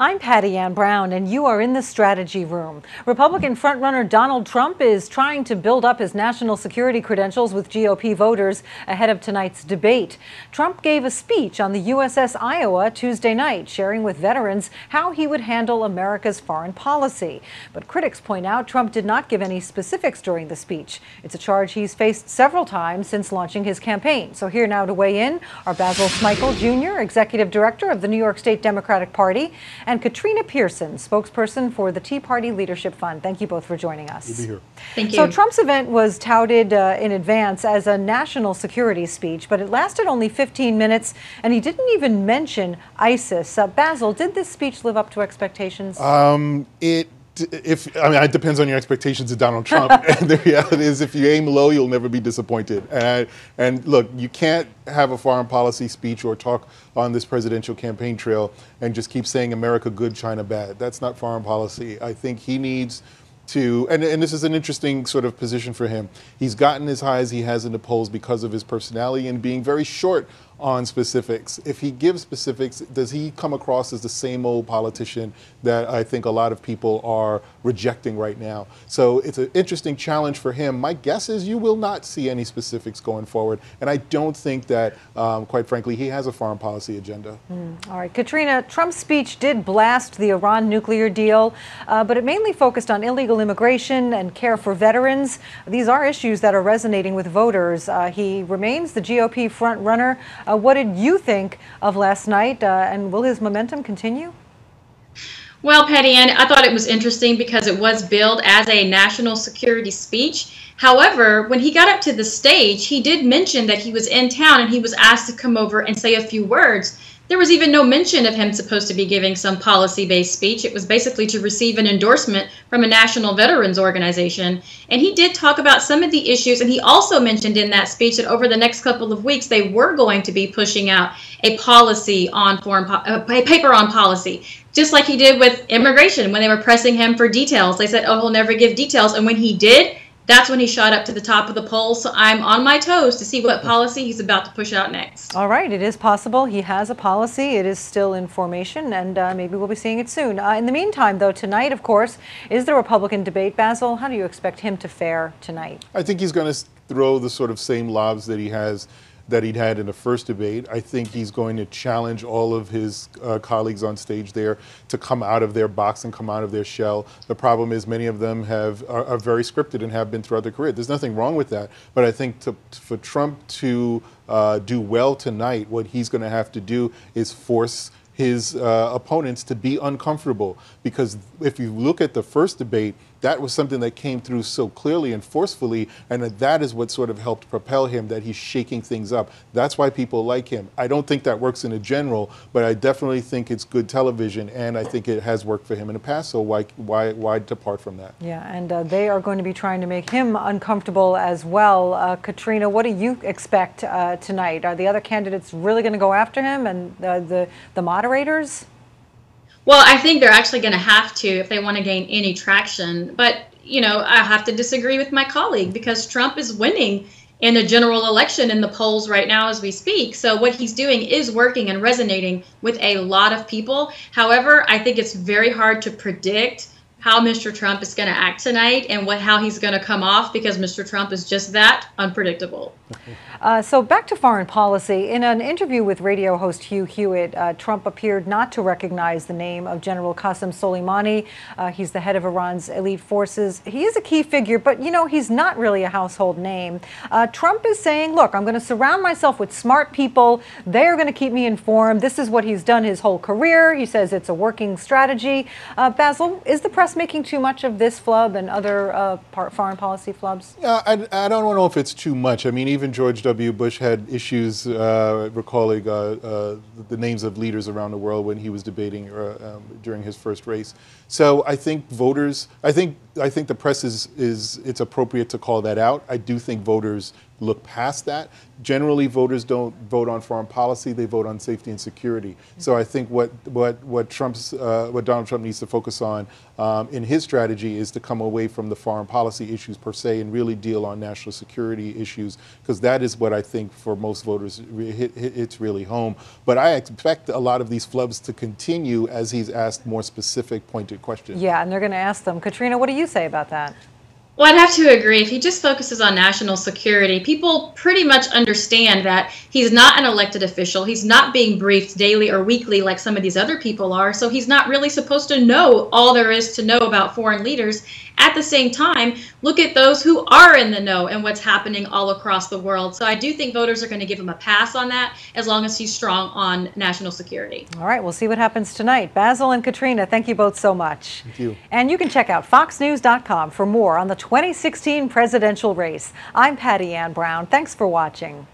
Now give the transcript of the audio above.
I'm Patti Browne, and you are in the strategy room. Republican frontrunner Donald Trump is trying to build up his national security credentials with GOP voters ahead of tonight's debate. Trump gave a speech on the USS Iowa Tuesday night, sharing with veterans how he would handle America's foreign policy. But critics point out Trump did not give any specifics during the speech. It's a charge he's faced several times since launching his campaign. So here now to weigh in are Basil Smikle Jr., Executive Director of the New York State Democratic Party, and Katrina Pierson, spokesperson for the Tea Party Leadership Fund. Thank you both for joining us. Good to be here. Thank you. So Trump's event was touted in advance as a national security speech, but it lasted only 15 minutes, and he didn't even mention ISIS. Basil, did this speech live up to expectations? It depends on your expectations of Donald Trump. And the reality is, if you aim low, you'll never be disappointed. And look, you can't have a foreign policy speech or talk on this presidential campaign trail and just keep saying America good, China bad. That's not foreign policy. I think he needs to, and this is an interesting sort of position for him. He's gotten as high as he has in the polls because of his personality and being very short on specifics. If he gives specifics, does he come across as the same old politician that I think a lot of people are rejecting right now? So it's an interesting challenge for him. My guess is you will not see any specifics going forward. And I don't think that, quite frankly, he has a foreign policy agenda. All right, Katrina, Trump's speech did blast the Iran nuclear deal, but it mainly focused on illegal immigration and care for veterans. These are issues that are resonating with voters. He remains the GOP front runner. What did you think of last night, and will his momentum continue? Well, Patty Ann, I thought it was interesting because it was billed as a national security speech. However, when he got up to the stage, he did mention that he was in town and he was asked to come over and say a few words. There was even no mention of him supposed to be giving some policy-based speech. It was basically to receive an endorsement from a national veterans organization. And he did talk about some of the issues, and he also mentioned in that speech that over the next couple of weeks, they were going to be pushing out a policy on a paper on policy, just like he did with immigration. When they were pressing him for details, they said, oh, he'll never give details. And when he did, that's when he shot up to the top of the polls. So I'm on my toes to see what policy he's about to push out next. All right, it is possible he has a policy. It is still in formation, and maybe we'll be seeing it soon. In the meantime, though, tonight, of course, is the Republican debate. Basil, how do you expect him to fare tonight? I think he's going to throw the sort of same lobs that he'd had in the first debate. I think he's going to challenge all of his colleagues on stage there to come out of their box and come out of their shell. The problem is many of them are very scripted and have been throughout their career. There's nothing wrong with that, but I think for Trump to do well tonight, what he's going to have to do is force his opponents to be uncomfortable. Because if you look at the first debate, that was something that came through so clearly and forcefully, and that is what sort of helped propel him, that he's shaking things up. That's why people like him. I don't think that works in a general, but I definitely think it's good television, and I think it has worked for him in the past, so why depart from that? Yeah, and they are going to be trying to make him uncomfortable as well. Katrina, what do you expect tonight? Are the other candidates really going to go after him, and the moderators? Well, I think they're actually going to have to if they want to gain any traction. But, you know, I have to disagree with my colleague because Trump is winning in the general election in the polls right now as we speak. So what he's doing is working and resonating with a lot of people. However, I think it's very hard to predict how Mr. Trump is going to act tonight and how he's going to come off, because Mr. Trump is just that unpredictable. So back to foreign policy. In an interview with radio host Hugh Hewitt, Trump appeared not to recognize the name of General Qasem Soleimani. He's the head of Iran's elite forces. He is a key figure, but, you know, he's not really a household name. Trump is saying, look, I'm going to surround myself with smart people. They're going to keep me informed. This is what he's done his whole career. He says it's a working strategy. Basil, is the press making too much of this flub and other foreign policy flubs? I don't know if it's too much. I mean, even George W. Bush had issues recalling the names of leaders around the world when he was debating during his first race. So I think I think the press it's appropriate to call that out. I do think voters look past that. Generally, voters don't vote on foreign policy; they vote on safety and security. So I think what Donald Trump needs to focus on in his strategy is to come away from the foreign policy issues per se and really deal on national security issues, because that is what I think for most voters it's really home. But I expect a lot of these flubs to continue as he's asked more specific, pointed questions. Yeah, and they're going to ask them. Katrina, what do you say about that? Well, I'd have to agree. If he just focuses on national security, people pretty much understand that he's not an elected official. He's not being briefed daily or weekly like some of these other people are. So he's not really supposed to know all there is to know about foreign leaders. At the same time, look at those who are in the know and what's happening all across the world. So I do think voters are going to give him a pass on that as long as he's strong on national security. All right, we'll see what happens tonight. Basil and Katrina, thank you both so much. Thank you. And you can check out foxnews.com for more on the 2016 presidential race. I'm Patti Browne. Thanks for watching.